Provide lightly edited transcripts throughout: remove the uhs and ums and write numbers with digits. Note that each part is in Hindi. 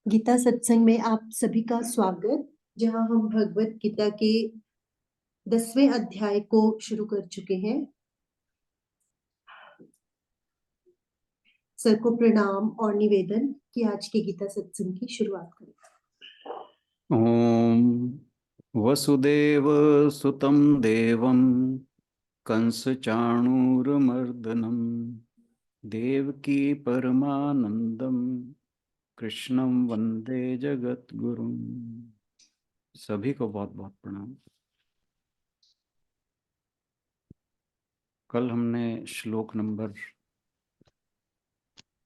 गीता सत्संग में आप सभी का स्वागत। जहां हम भगवत गीता के 10वें अध्याय को शुरू कर चुके हैं। सर को प्रणाम और निवेदन कि आज के गीता सत्संग की शुरुआत करें। ओम वसुदेव सुतं देवं कंस चाणूरमर्दनम देवकी परमानंदम कृष्णं वंदे जगद्गुरुम। सभी को बहुत बहुत प्रणाम। कल हमने श्लोक नंबर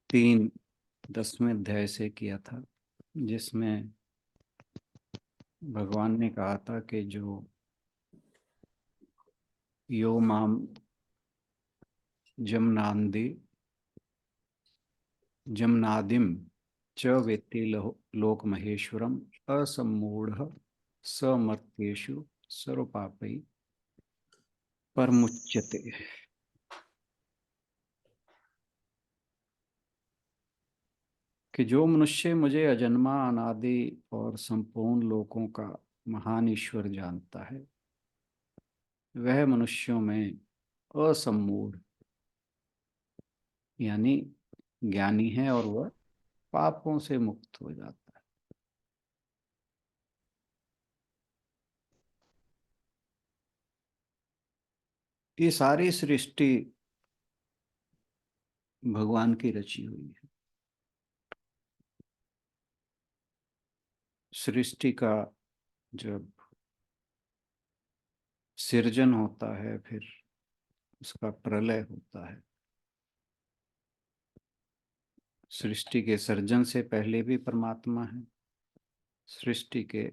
3 10वें अध्याय से किया था, जिसमें भगवान ने कहा था कि जो यो माम जमनांदि जमनादिम च वेत्ति लोक महेश्वरम असमूढ़ समर्त्येषु सर्वपापै परमुच्यते। कि जो मनुष्य मुझे अजन्मा अनादि और संपूर्ण लोकों का महान ईश्वर जानता है, वह मनुष्यों में असमूढ़ यानी ज्ञानी है और वह पापों से मुक्त हो जाता है। ये सारी सृष्टि भगवान की रची हुई है। सृष्टि का जब सृजन होता है, फिर उसका प्रलय होता है। सृष्टि के सर्जन से पहले भी परमात्मा है, सृष्टि के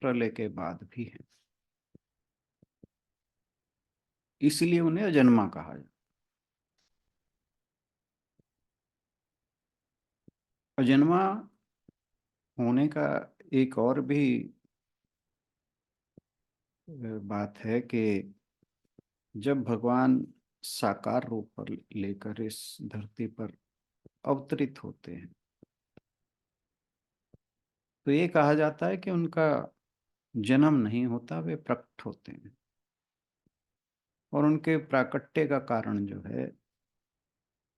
प्रलय के बाद भी है। इसलिए उन्हें अजन्मा कहा जाता। अजन्मा होने का एक और भी बात है कि जब भगवान साकार रूप पर लेकर इस धरती पर अवतरित होते हैं, तो ये कहा जाता है कि उनका जन्म नहीं होता, वे प्रकट होते हैं। और उनके प्राकट्य का कारण जो है,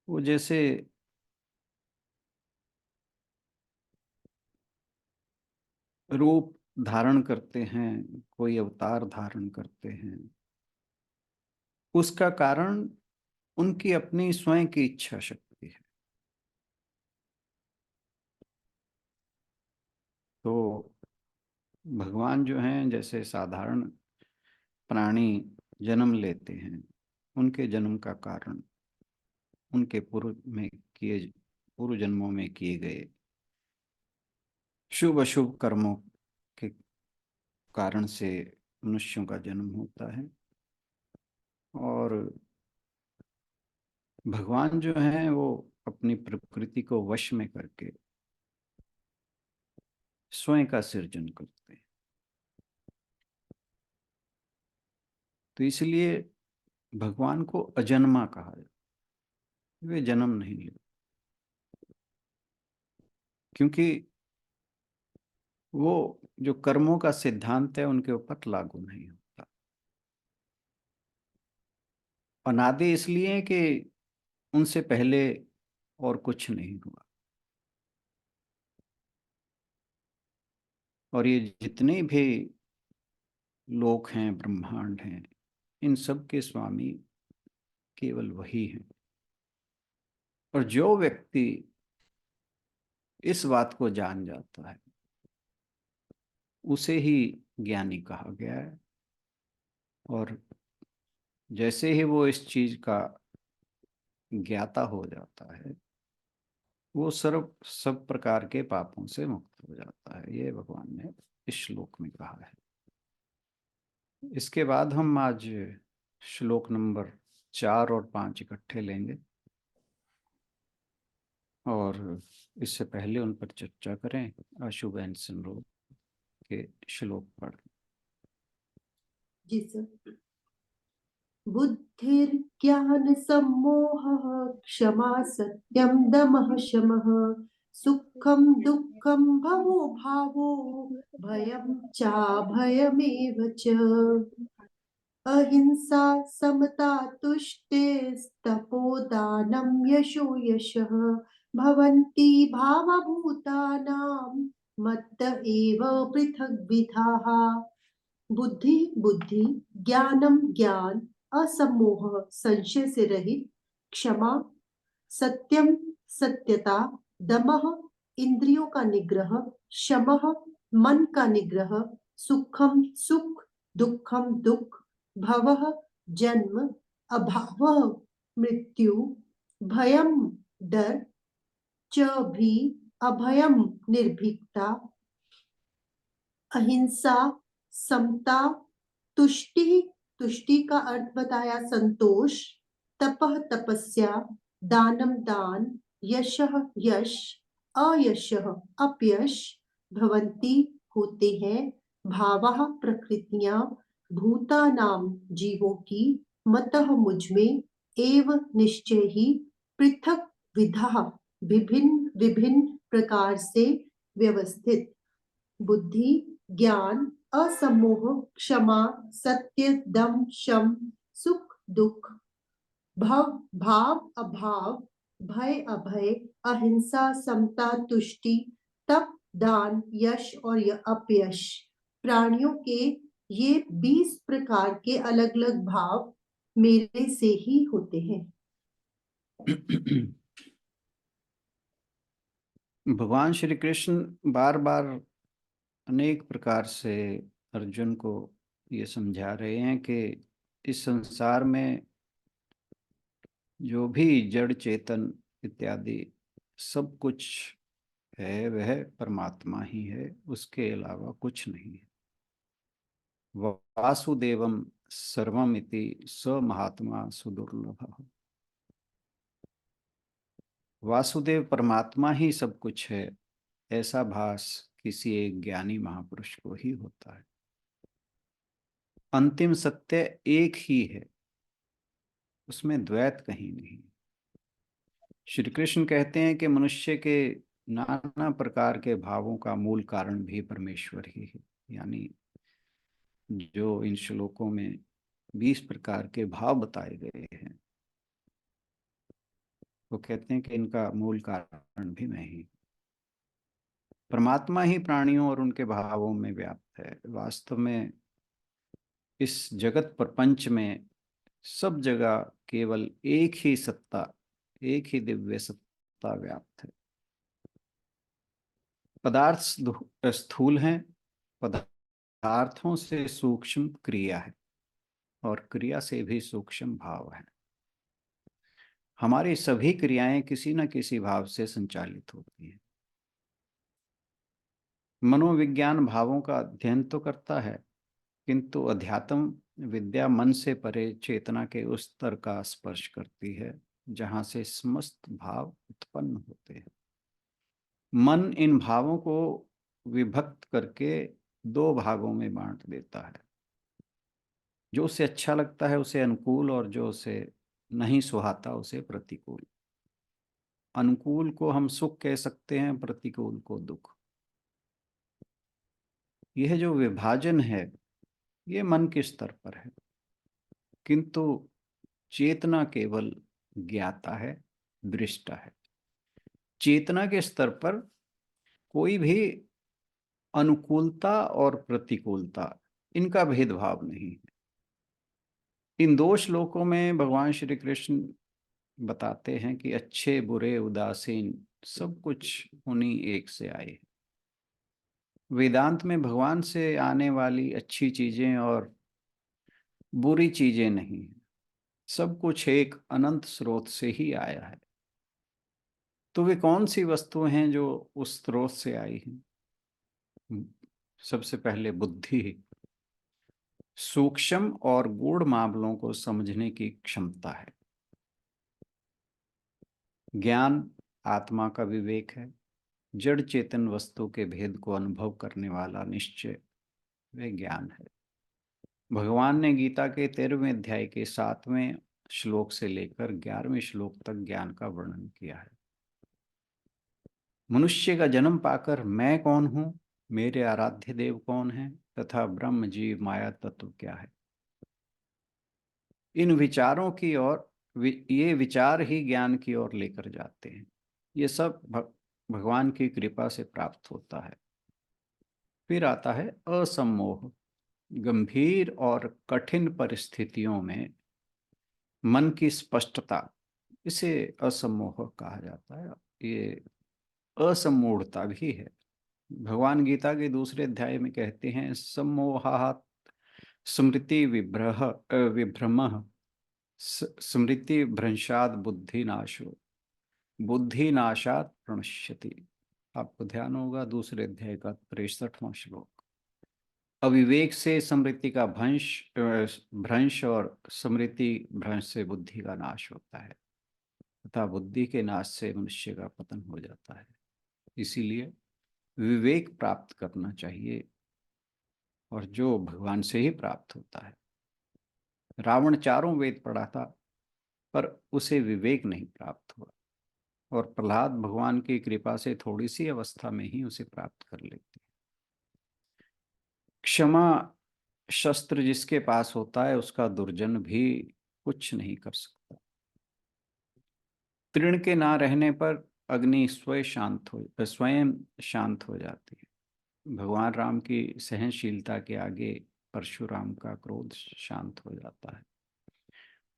वो जैसे रूप धारण करते हैं, कोई अवतार धारण करते हैं, उसका कारण उनकी अपनी स्वयं की इच्छा शक्ति है। तो भगवान जो हैं, जैसे साधारण प्राणी जन्म लेते हैं, उनके जन्म का कारण उनके पूर्व जन्मों में किए गए शुभ अशुभ कर्मों के कारण से मनुष्यों का जन्म होता है। और भगवान जो हैं, वो अपनी प्रकृति को वश में करके स्वयं का सृजन करते हैं। तो इसलिए भगवान को अजन्मा कहा जाता है। वे जन्म नहीं लेते, क्योंकि वो जो कर्मों का सिद्धांत है उनके ऊपर लागू नहीं होता। अनादि इसलिए कि उनसे पहले और कुछ नहीं हुआ। और ये जितने भी लोक हैं, ब्रह्मांड हैं, इन सब के स्वामी केवल वही हैं। और जो व्यक्ति इस बात को जान जाता है, उसे ही ज्ञानी कहा गया है। और जैसे ही वो इस चीज का ज्ञाता हो जाता है, वो सर्व सब प्रकार के पापों से मुक्त हो जाता है। ये भगवान ने इस श्लोक में कहा है। इसके बाद हम आज श्लोक नंबर 4 और 5 इकट्ठे लेंगे और इससे पहले उन पर चर्चा करें। अशुभ एंड सिमरो के श्लोक पढ़। जी सर। बुद्धिर्ज्ञान सम्मोहः क्षमा सत्यम दमः शमः सुखम दुःखम भवो भावो भयं चाभयमेव च। अहिंसा समता तुष्टिस्तपोदानं यशो यशः भवन्ति भावभूतानां मत्त एव पृथग्विधाः। बुद्धि बुद्धि, ज्ञानम ज्ञान, असमोह संशय से रहित, क्षमा सत्यम सत्यता, दमः इंद्रियों का निग्रह, शमः मन का निग्रह, सुखम सुख, दुखम दुख, भवः जन्म, अभावः मृत्यु, भयम डर, च भी अभयम निर्भीकता, अहिंसा समता, तुष्टि, तुष्टि का अर्थ बताया संतोष, तपः तपस्या, दानम दान, यशः यश, अयशः अपयश, भवन्ति होते हैं, भावः प्रकृतियां, भूतानाम जीवों की, मतः मुझमें, एव निश्चय ही, पृथक विधा विभिन्न विभिन्न प्रकार से व्यवस्थित। बुद्धि ज्ञान, असमोह, क्षमा, सत्य, दम, शम, सुख दुख, भव भाव अभाव, भय अभय, अहिंसा समता तुष्टि, तप दान, यश और अपयश। प्राणियों के ये 20 प्रकार के अलग अलग भाव मेरे से ही होते हैं। भगवान श्री कृष्ण बार बार अनेक प्रकार से अर्जुन को ये समझा रहे हैं कि इस संसार में जो भी जड़ चेतन इत्यादि सब कुछ है वह परमात्मा ही है, उसके अलावा कुछ नहीं है। वासुदेवम सर्वमिति स महात्मा सुदुर्लभ। वासुदेव परमात्मा ही सब कुछ है, ऐसा भास किसी एक ज्ञानी महापुरुष को ही होता है। अंतिम सत्य एक ही है, उसमें द्वैत कहीं नहीं। श्री कृष्ण कहते हैं कि मनुष्य के नाना प्रकार के भावों का मूल कारण भी परमेश्वर ही है। यानी जो इन श्लोकों में 20 प्रकार के भाव बताए गए हैं, वो कहते हैं कि इनका मूल कारण भी मैं ही। परमात्मा ही प्राणियों और उनके भावों में व्याप्त है। वास्तव में इस जगत प्रपंच में सब जगह केवल एक ही सत्ता, एक ही दिव्य सत्ता व्याप्त है। पदार्थ स्थूल हैं, पदार्थों से सूक्ष्म क्रिया है और क्रिया से भी सूक्ष्म भाव है। हमारी सभी क्रियाएं किसी न किसी भाव से संचालित होती हैं। मनोविज्ञान भावों का अध्ययन तो करता है, किंतु अध्यात्म विद्या मन से परे चेतना के उस स्तर का स्पर्श करती है जहां से समस्त भाव उत्पन्न होते हैं। मन इन भावों को विभक्त करके 2 भागों में बांट देता है। जो उसे अच्छा लगता है उसे अनुकूल, और जो उसे नहीं सुहाता उसे प्रतिकूल। अनुकूल को हम सुख कह सकते हैं, प्रतिकूल को दुख। यह जो विभाजन है ये मन के स्तर पर है, किंतु चेतना केवल ज्ञाता है, दृष्टा है। चेतना के स्तर पर कोई भी अनुकूलता और प्रतिकूलता, इनका भेदभाव नहीं है। इन 2 श्लोकों में भगवान श्री कृष्ण बताते हैं कि अच्छे बुरे उदासीन सब कुछ उन्हीं एक से आए। वेदांत में भगवान से आने वाली अच्छी चीजें और बुरी चीजें नहीं, सब कुछ एक अनंत स्रोत से ही आया है। तो वे कौन सी वस्तुएं हैं जो उस स्रोत से आई हैं? सबसे पहले बुद्धि, सूक्ष्म और गूढ़ मामलों को समझने की क्षमता है। ज्ञान आत्मा का विवेक है, जड़ चेतन वस्तु के भेद को अनुभव करने वाला निश्चय वे ज्ञान है। भगवान ने गीता के 13वें अध्याय के 7वें श्लोक से लेकर 11वें श्लोक तक ज्ञान का वर्णन किया है। मनुष्य का जन्म पाकर मैं कौन हूँ, मेरे आराध्य देव कौन है, तथा ब्रह्म जीव माया तत्व क्या है, इन विचारों की ओर, ये विचार ही ज्ञान की ओर लेकर जाते हैं। ये सब भगवान की कृपा से प्राप्त होता है। फिर आता है असम्मोह। गंभीर और कठिन परिस्थितियों में मन की स्पष्टता, इसे असम्मोह कहा जाता है। ये असम्मूढ़ता भी है। भगवान गीता के दूसरे अध्याय में कहते हैं, सम्मोहात् स्मृति विभ्रमः स्मृति भ्रंशात् बुद्धिनाशो बुद्धिनाशात् प्रणश्यति। आपको ध्यान होगा दूसरे अध्याय का 63वां श्लोक। अविवेक से स्मृति का भ्रंश और स्मृति भ्रंश से बुद्धि का नाश होता है, तथा बुद्धि के नाश से मनुष्य का पतन हो जाता है। इसीलिए विवेक प्राप्त करना चाहिए, और जो भगवान से ही प्राप्त होता है। रावण चारों वेद पढ़ा था, पर उसे विवेक नहीं प्राप्त हुआ, और प्रहलाद भगवान की कृपा से थोड़ी सी अवस्था में ही उसे प्राप्त कर लेते। क्षमा शस्त्र जिसके पास होता है, उसका दुर्जन भी कुछ नहीं कर सकता। तृण के ना रहने पर अग्नि स्वयं शांत हो जाती है। भगवान राम की सहनशीलता के आगे परशुराम का क्रोध शांत हो जाता है,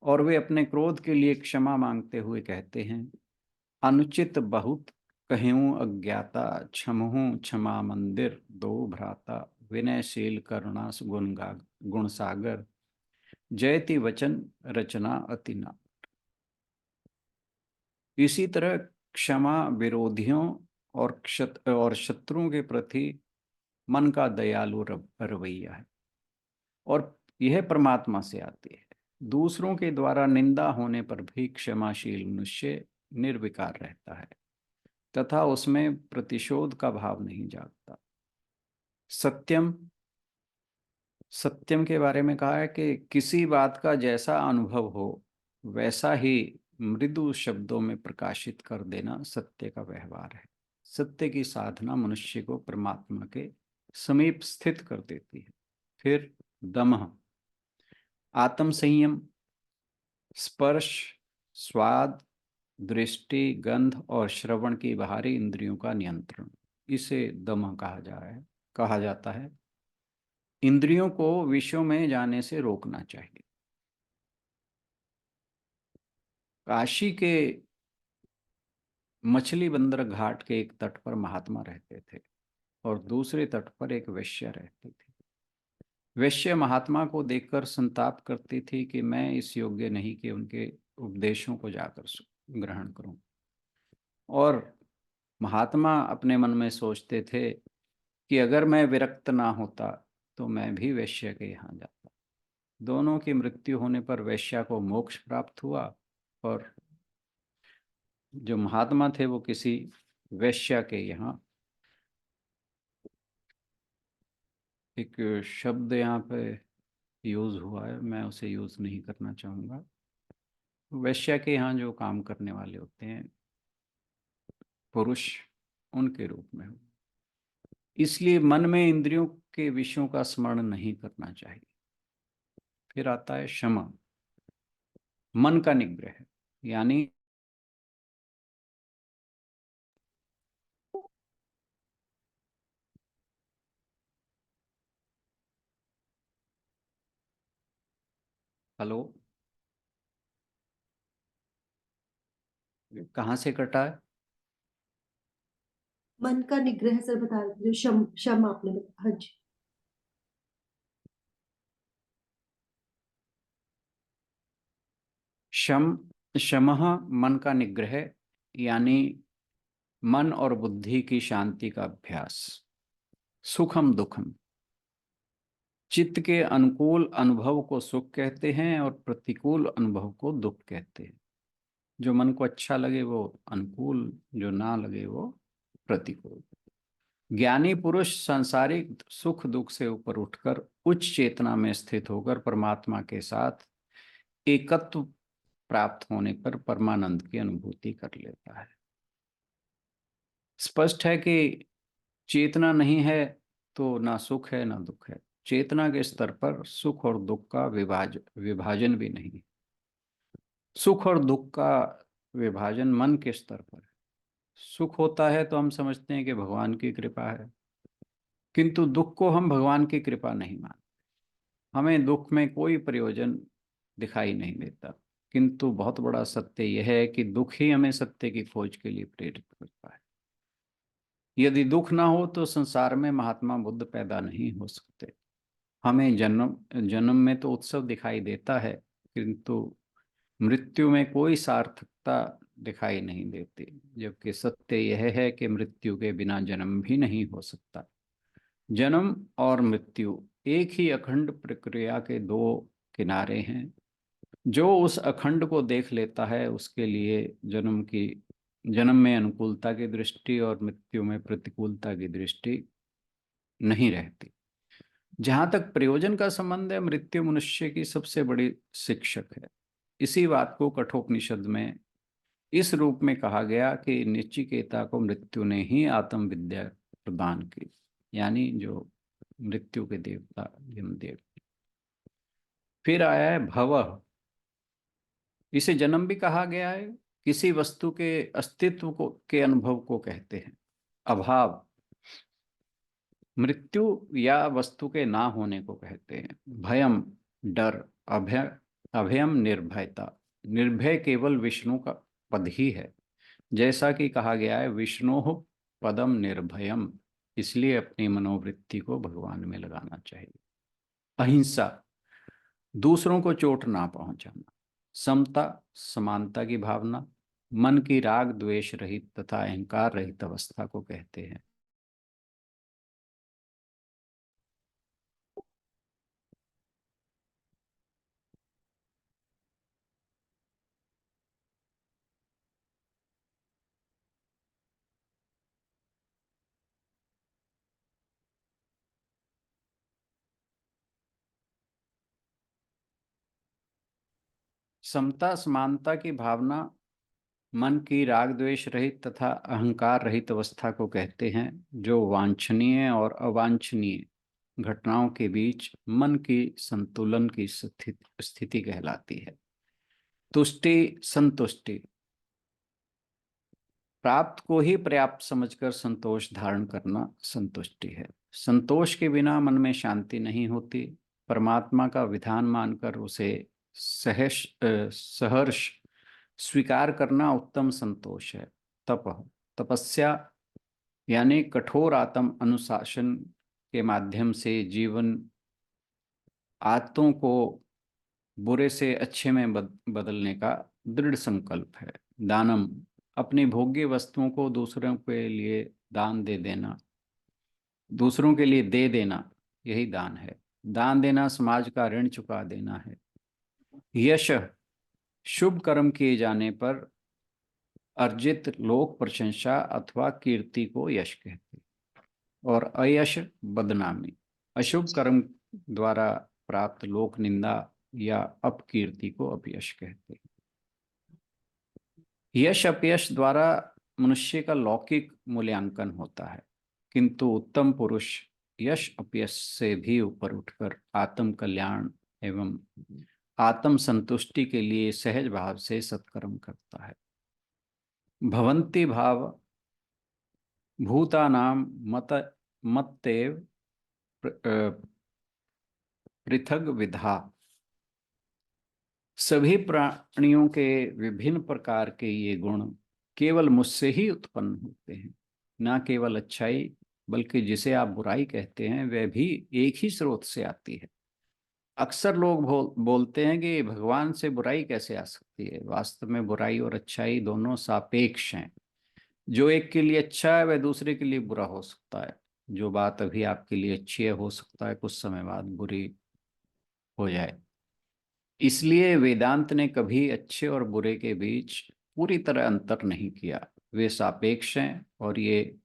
और वे अपने क्रोध के लिए क्षमा मांगते हुए कहते हैं, अनुचित बहुत कहूँ अज्ञाता, क्षमहूँ क्षमा मंदिर दो भ्राता, विनयशील करुणा गुण सागर, जयति वचन रचना अतिना। इसी तरह क्षमा विरोधियों और शत्रुओं के प्रति मन का दयालु रवैया है, और यह परमात्मा से आती है। दूसरों के द्वारा निंदा होने पर भी क्षमाशील मनुष्य निर्विकार रहता है, तथा उसमें प्रतिशोध का भाव नहीं जागता। सत्यम सत्यम के बारे में कहा है कि किसी बात का जैसा अनुभव हो वैसा ही मृदु शब्दों में प्रकाशित कर देना सत्य का व्यवहार है। सत्य की साधना मनुष्य को परमात्मा के समीप स्थित कर देती है। फिर दमः, आत्म संयम, स्पर्श, स्वाद, दृष्टि, गंध और श्रवण की बाहरी इंद्रियों का नियंत्रण, इसे दमः कहा जाता है। इंद्रियों को विषयों में जाने से रोकना चाहिए। काशी के मछली बंदर घाट के एक तट पर महात्मा रहते थे, और दूसरे तट पर एक वैश्य रहती थी। वैश्य महात्मा को देखकर संताप करती थी कि मैं इस योग्य नहीं कि उनके उपदेशों को जाकर ग्रहण करूं, और महात्मा अपने मन में सोचते थे कि अगर मैं विरक्त ना होता तो मैं भी वैश्य के यहाँ जाता। दोनों की मृत्यु होने पर वैश्य को मोक्ष प्राप्त हुआ, और जो महात्मा थे वो किसी वैश्य के यहाँ, एक शब्द यहाँ पे यूज हुआ है, मैं उसे यूज नहीं करना चाहूँगा, वैश्य के यहाँ जो काम करने वाले होते हैं पुरुष, उनके रूप में हो। इसलिए मन में इंद्रियों के विषयों का स्मरण नहीं करना चाहिए। फिर आता है क्षमा, मन का निग्रह, यानी हेलो, कहाँ से कटा है? मन का निग्रह सर बता रहे थे, जो शम आपने बताया। हाँ जी। शमः मन का निग्रह, यानी मन और बुद्धि की शांति का अभ्यास। सुखम दुखम, चित्त के अनुकूल अनुभव को सुख कहते हैं, और प्रतिकूल अनुभव को दुख कहते हैं। जो मन को अच्छा लगे वो अनुकूल, जो ना लगे वो प्रतिकूल। ज्ञानी पुरुष सांसारिक सुख दुख से ऊपर उठकर उच्च चेतना में स्थित होकर परमात्मा के साथ एकत्व प्राप्त होने पर परमानंद की अनुभूति कर लेता है। स्पष्ट है कि चेतना नहीं है तो ना सुख है ना दुख है। चेतना के स्तर पर सुख और दुख का विभाजन भी नहीं है। सुख और दुख का विभाजन मन के स्तर पर है। सुख होता है तो हम समझते हैं कि भगवान की कृपा है, किंतु दुख को हम भगवान की कृपा नहीं मानते। हमें दुख में कोई प्रयोजन दिखाई नहीं देता, किंतु बहुत बड़ा सत्य यह है कि दुख ही हमें सत्य की खोज के लिए प्रेरित करता है। यदि दुख ना हो तो संसार में महात्मा बुद्ध पैदा नहीं हो सकते। हमें जन्म जन्म में तो उत्सव दिखाई देता है, किंतु मृत्यु में कोई सार्थकता दिखाई नहीं देती। जबकि सत्य यह है कि मृत्यु के बिना जन्म भी नहीं हो सकता। जन्म और मृत्यु एक ही अखंड प्रक्रिया के दो किनारे हैं। जो उस अखंड को देख लेता है उसके लिए जन्म में अनुकूलता की दृष्टि और मृत्यु में प्रतिकूलता की दृष्टि नहीं रहती। जहां तक प्रयोजन का संबंध है, मृत्यु मनुष्य की सबसे बड़ी शिक्षक है। इसी बात को कठोपनिषद में इस रूप में कहा गया कि नचिकेता को मृत्यु ने ही आत्मविद्या प्रदान की, यानी जो मृत्यु के देवता यमदेव। फिर आया है भवः। इसे जन्म भी कहा गया है। किसी वस्तु के अस्तित्व को के अनुभव को कहते हैं। अभाव मृत्यु या वस्तु के ना होने को कहते हैं। भयम डर। अभयम निर्भयता। निर्भय केवल विष्णु का पद ही है। जैसा कि कहा गया है विष्णु पदम निर्भयम, इसलिए अपनी मनोवृत्ति को भगवान में लगाना चाहिए। अहिंसा दूसरों को चोट ना पहुंचाना। समता समानता की भावना मन की राग द्वेष रहित तथा अहंकार रहित अवस्था को कहते हैं। समता समानता की भावना मन की राग द्वेष रहित तथा अहंकार रहित अवस्था को कहते हैं, जो वांछनीय और अवांछनीय घटनाओं के बीच मन की संतुलन की स्थिति कहलाती है। तुष्टि संतुष्टि प्राप्त को ही पर्याप्त समझकर संतोष धारण करना संतुष्टि है। संतोष के बिना मन में शांति नहीं होती। परमात्मा का विधान मानकर उसे सहर्ष स्वीकार करना उत्तम संतोष है। तपस्या यानी कठोर आत्म अनुशासन के माध्यम से जीवन आदतों को बुरे से अच्छे में बदलने का दृढ़ संकल्प है। दानम अपनी भोग्य वस्तुओं को दूसरों के लिए दूसरों के लिए दे देना, यही दान है। दान देना समाज का ऋण चुका देना है। यश शुभ कर्म किए जाने पर अर्जित लोक प्रशंसा अथवा कीर्ति को यश कहते हैं। और अयश बदनामी अशुभ कर्म द्वारा प्राप्त लोक निंदा या अपकीर्ति को अपयश कहते हैं। यश अपयश द्वारा मनुष्य का लौकिक मूल्यांकन होता है, किंतु उत्तम पुरुष यश अपयश से भी ऊपर उठकर आत्म कल्याण एवं आत्म संतुष्टि के लिए सहज भाव से सत्कर्म करता है। भवन्ति भाव भूतानां मत्तेव पृथग विधा। सभी प्राणियों के विभिन्न प्रकार के ये गुण केवल मुझसे ही उत्पन्न होते हैं। ना केवल अच्छाई बल्कि जिसे आप बुराई कहते हैं वह भी एक ही स्रोत से आती है। अक्सर लोग बोलते हैं कि भगवान से बुराई कैसे आ सकती है। वास्तव में बुराई और अच्छाई दोनों सापेक्ष हैं। जो एक के लिए अच्छा है वह दूसरे के लिए बुरा हो सकता है। जो बात अभी आपके लिए अच्छी है हो सकता है कुछ समय बाद बुरी हो जाए। इसलिए वेदांत ने कभी अच्छे और बुरे के बीच पूरी तरह अंतर नहीं किया। वे सापेक्ष हैं और ये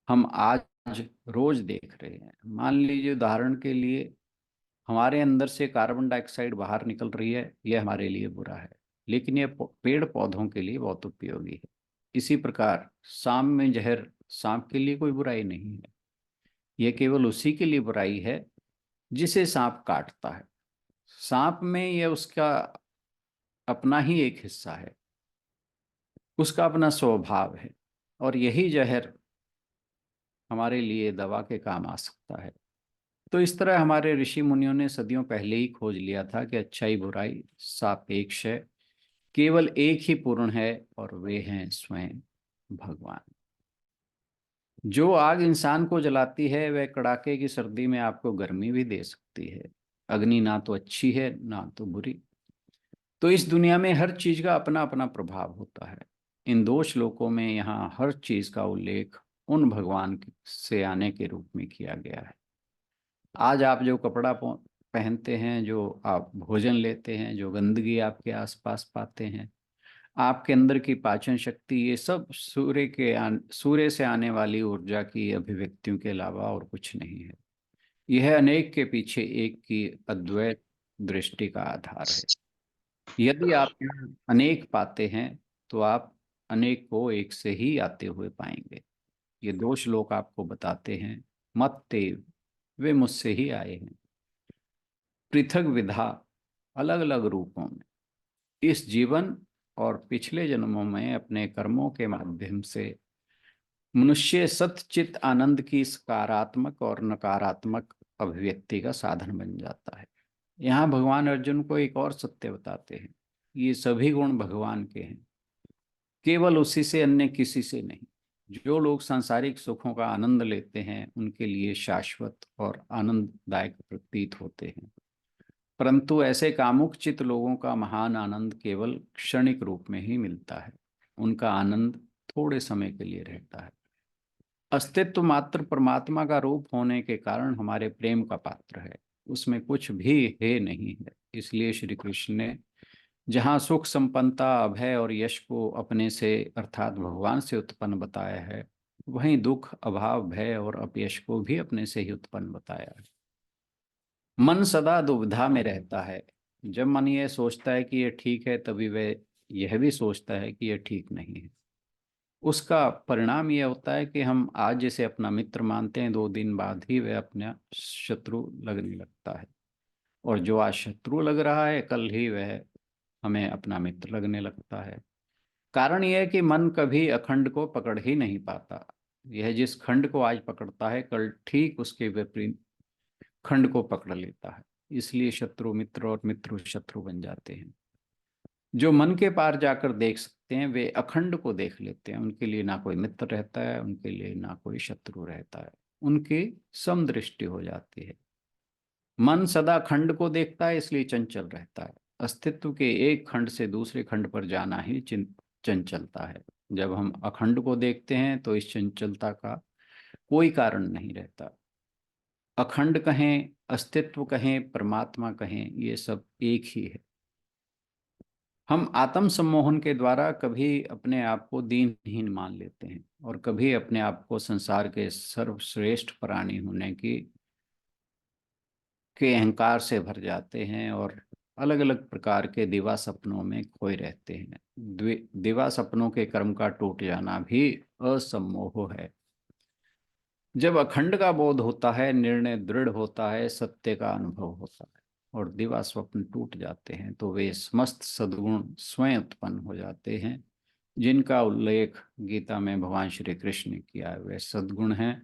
हम आज रोज देख रहे हैं। मान लीजिए उदाहरण के लिए हमारे अंदर से कार्बन डाइऑक्साइड बाहर निकल रही है, यह हमारे लिए बुरा है, लेकिन यह पेड़ पौधों के लिए बहुत उपयोगी है। इसी प्रकार शाम में जहर सांप के लिए कोई बुराई नहीं है। यह केवल उसी के लिए बुराई है जिसे सांप काटता है। सांप में यह उसका अपना ही एक हिस्सा है, उसका अपना स्वभाव है, और यही जहर हमारे लिए दवा के काम आ सकता है। तो इस तरह हमारे ऋषि मुनियों ने सदियों पहले ही खोज लिया था कि अच्छाई बुराई सापेक्ष है, केवल एक ही पूर्ण है, और वे हैं स्वयं भगवान। जो आग इंसान को जलाती है वह कड़ाके की सर्दी में आपको गर्मी भी दे सकती है। अग्नि ना तो अच्छी है ना तो बुरी। तो इस दुनिया में हर चीज का अपना अपना प्रभाव होता है। इन दो श्लोकों में यहाँ हर चीज का उल्लेख उन भगवान से आने के रूप में किया गया है। आज आप जो कपड़ा पहनते हैं, जो आप भोजन लेते हैं, जो गंदगी आपके आसपास पाते हैं, आपके अंदर की पाचन शक्ति, ये सब सूर्य से आने वाली ऊर्जा की अभिव्यक्तियों के अलावा और कुछ नहीं है। यह अनेक के पीछे एक की अद्वैत दृष्टि का आधार है। यदि आप यहाँ अनेक पाते हैं तो आप अनेक को एक से ही आते हुए पाएंगे। ये दो श्लोक आपको बताते हैं, मत तेव, वे मुझसे ही आए हैं, पृथक विधा, अलग अलग रूपों में, इस जीवन और पिछले जन्मों में अपने कर्मों के माध्यम से मनुष्य सतचित आनंद की सकारात्मक और नकारात्मक अभिव्यक्ति का साधन बन जाता है। यहाँ भगवान अर्जुन को एक और सत्य बताते हैं, ये सभी गुण भगवान के हैं, केवल उसी से, अन्य किसी से नहीं। जो लोग सांसारिक सुखों का आनंद लेते हैं उनके लिए शाश्वत और आनंददायक प्रतीत होते हैं, परंतु ऐसे कामुक चित्त लोगों का महान आनंद केवल क्षणिक रूप में ही मिलता है। उनका आनंद थोड़े समय के लिए रहता है। अस्तित्व मात्र परमात्मा का रूप होने के कारण हमारे प्रेम का पात्र है, उसमें कुछ भी है नहीं है। इसलिए श्री कृष्ण ने जहाँ सुख संपन्नता, अभय और यश को अपने से अर्थात भगवान से उत्पन्न बताया है, वहीं दुख, अभाव, भय और अपयश को भी अपने से ही उत्पन्न बताया है। मन सदा दुविधा में रहता है। जब मन ये सोचता है कि ये ठीक है, तभी वह यह भी सोचता है कि यह ठीक नहीं है। उसका परिणाम यह होता है कि हम आज जिसे अपना मित्र मानते हैं, 2 दिन बाद ही वह अपना शत्रु लगने लगता है, और जो आज शत्रु लग रहा है, कल ही वह हमें अपना मित्र लगने लगता है। कारण यह है कि मन कभी अखंड को पकड़ ही नहीं पाता। यह जिस खंड को आज पकड़ता है, कल ठीक उसके विपरीत खंड को पकड़ लेता है। इसलिए शत्रु मित्र और मित्र शत्रु बन जाते हैं। जो मन के पार जाकर देख सकते हैं वे अखंड को देख लेते हैं। उनके लिए ना कोई मित्र रहता है, उनके लिए ना कोई शत्रु रहता है, उनकी समदृष्टि हो जाती है। मन सदा खंड को देखता है, इसलिए चंचल रहता है। अस्तित्व के एक खंड से दूसरे खंड पर जाना ही चंचलता है। जब हम अखंड को देखते हैं तो इस चंचलता का कोई कारण नहीं रहता। अखंड कहें, अस्तित्व कहें, परमात्मा कहें, ये सब एक ही है। हम आत्म सम्मोहन के द्वारा कभी अपने आप को दीनहीन मान लेते हैं और कभी अपने आप को संसार के सर्वश्रेष्ठ प्राणी होने की के अहंकार से भर जाते हैं और अलग अलग प्रकार के दिवा सपनों में खोए रहते हैं। दिवा सपनों के कर्म का टूट जाना भी असम्मोह है। जब अखंड का बोध होता है, निर्णय दृढ़ होता है, सत्य का अनुभव होता है और दिवा स्वप्न टूट जाते हैं, तो वे समस्त सद्गुण स्वयं उत्पन्न हो जाते हैं, जिनका उल्लेख गीता में भगवान श्री कृष्ण ने किया है। वे सद्गुण हैं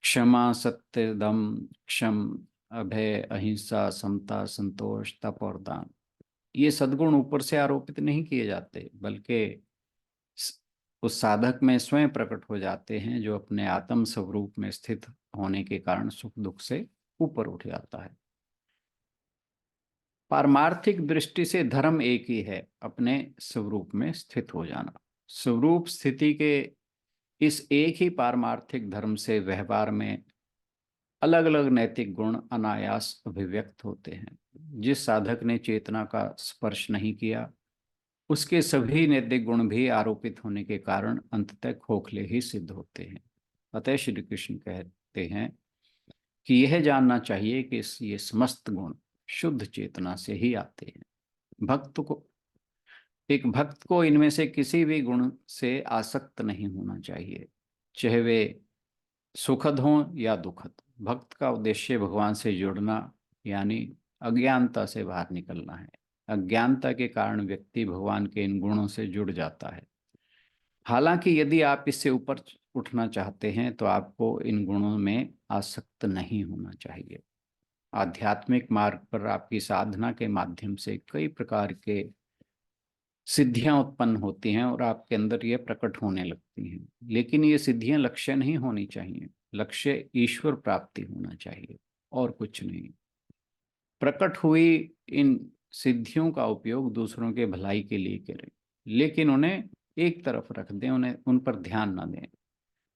क्षमा, सत्य, दम, क्षम, अभय, अहिंसा, समता, संतोष, तप और दान। ये सद्गुण ऊपर से आरोपित नहीं किए जाते, बल्कि उस साधक में स्वयं प्रकट हो जाते हैं, जो अपने आत्म स्वरूप में स्थित होने के कारण सुख दुख से ऊपर उठ जाता है। पारमार्थिक दृष्टि से धर्म एक ही है, अपने स्वरूप में स्थित हो जाना। स्वरूप स्थिति के इस एक ही पारमार्थिक धर्म से व्यवहार में अलग अलग नैतिक गुण अनायास अभिव्यक्त होते हैं। जिस साधक ने चेतना का स्पर्श नहीं किया, उसके सभी नैतिक गुण भी आरोपित होने के कारण अंततः खोखले ही सिद्ध होते हैं। अतः श्री कृष्ण कहते हैं कि यह जानना चाहिए कि ये समस्त गुण शुद्ध चेतना से ही आते हैं। एक भक्त को इनमें से किसी भी गुण से आसक्त नहीं होना चाहिए। चाहे वे सुखद हों या दुखद। भक्त का उद्देश्य भगवान से जुड़ना यानी अज्ञानता से बाहर निकलना है। अज्ञानता के कारण व्यक्ति भगवान के इन गुणों से जुड़ जाता है। हालांकि यदि आप इससे ऊपर उठना चाहते हैं तो आपको इन गुणों में आसक्त नहीं होना चाहिए। आध्यात्मिक मार्ग पर आपकी साधना के माध्यम से कई प्रकार के सिद्धियां उत्पन्न होती हैं और आपके अंदर ये प्रकट होने लगती हैं, लेकिन ये सिद्धियां लक्ष्य नहीं होनी चाहिए। लक्ष्य ईश्वर प्राप्ति होना चाहिए और कुछ नहीं। प्रकट हुई इन सिद्धियों का उपयोग दूसरों के भलाई के लिए करें, लेकिन उन्हें एक तरफ रख दें, उन्हें उन पर ध्यान न दें।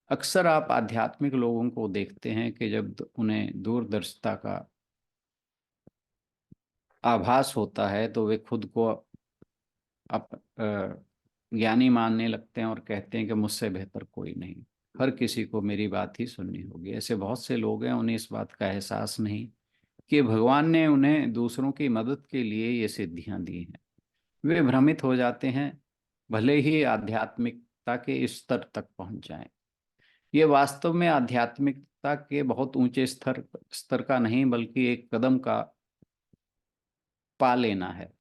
अक्सर आप आध्यात्मिक लोगों को देखते हैं कि जब उन्हें दूरदर्शिता का आभास होता है तो वे खुद को ज्ञानी मानने लगते हैं और कहते हैं कि मुझसे बेहतर कोई नहीं, हर किसी को मेरी बात ही सुननी होगी। ऐसे बहुत से लोग हैं, उन्हें इस बात का एहसास नहीं कि भगवान ने उन्हें दूसरों की मदद के लिए ये सिद्धियां दी हैं। वे भ्रमित हो जाते हैं, भले ही आध्यात्मिकता के इस स्तर तक पहुंच जाएं। ये वास्तव में आध्यात्मिकता के बहुत ऊंचे स्तर स्तर का नहीं, बल्कि एक कदम का पा लेना है।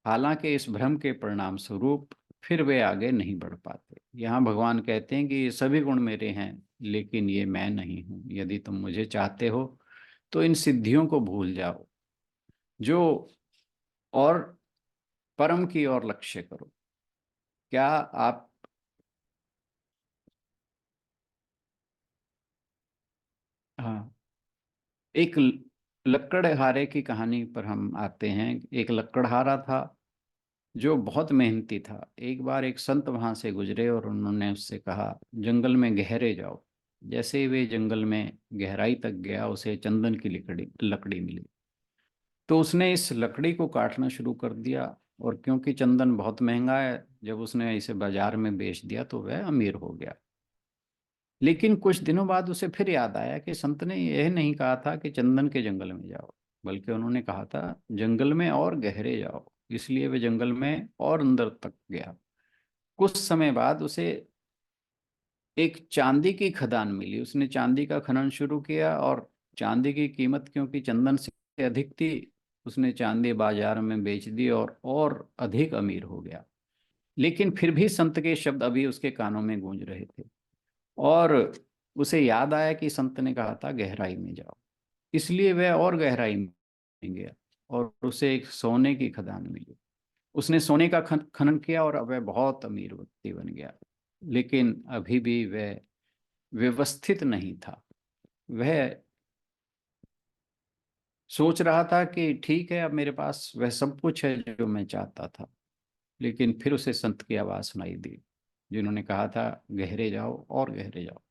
हालांकि इस भ्रम के परिणाम स्वरूप फिर वे आगे नहीं बढ़ पाते। यहाँ भगवान कहते हैं कि ये सभी गुण मेरे हैं, लेकिन ये मैं नहीं हूँ। यदि तुम मुझे चाहते हो तो इन सिद्धियों को भूल जाओ जो और परम की ओर लक्ष्य करो। क्या आप हाँ, एक लकड़हारे की कहानी पर हम आते हैं। एक लकड़हारा था जो बहुत मेहनती था। एक बार एक संत वहां से गुजरे और उन्होंने उससे कहा, जंगल में गहरे जाओ। जैसे ही वे जंगल में गहराई तक गया, उसे चंदन की लकड़ी लकड़ी मिली। तो उसने इस लकड़ी को काटना शुरू कर दिया, और क्योंकि चंदन बहुत महंगा है, जब उसने इसे बाजार में बेच दिया तो वह अमीर हो गया। लेकिन कुछ दिनों बाद उसे फिर याद आया कि संत ने यह नहीं कहा था कि चंदन के जंगल में जाओ, बल्कि उन्होंने कहा था जंगल में और गहरे जाओ। इसलिए वे जंगल में और अंदर तक गया। कुछ समय बाद उसे एक चांदी की खदान मिली। उसने चांदी का खनन शुरू किया, और चांदी की कीमत क्योंकि चंदन से अधिक थी, उसने चांदी बाजार में बेच दी और अधिक अमीर हो गया। लेकिन फिर भी संत के शब्द अभी उसके कानों में गूंज रहे थे, और उसे याद आया कि संत ने कहा था गहराई में जाओ। इसलिए वह और गहराई में गया और उसे एक सोने की खदान मिली। उसने सोने का खनन किया और अब वह बहुत अमीर व्यक्ति बन गया। लेकिन अभी भी वह व्यवस्थित नहीं था। वह सोच रहा था कि ठीक है, अब मेरे पास वह सब कुछ है जो मैं चाहता था। लेकिन फिर उसे संत की आवाज सुनाई दी, जिन्होंने कहा था गहरे जाओ और गहरे जाओ।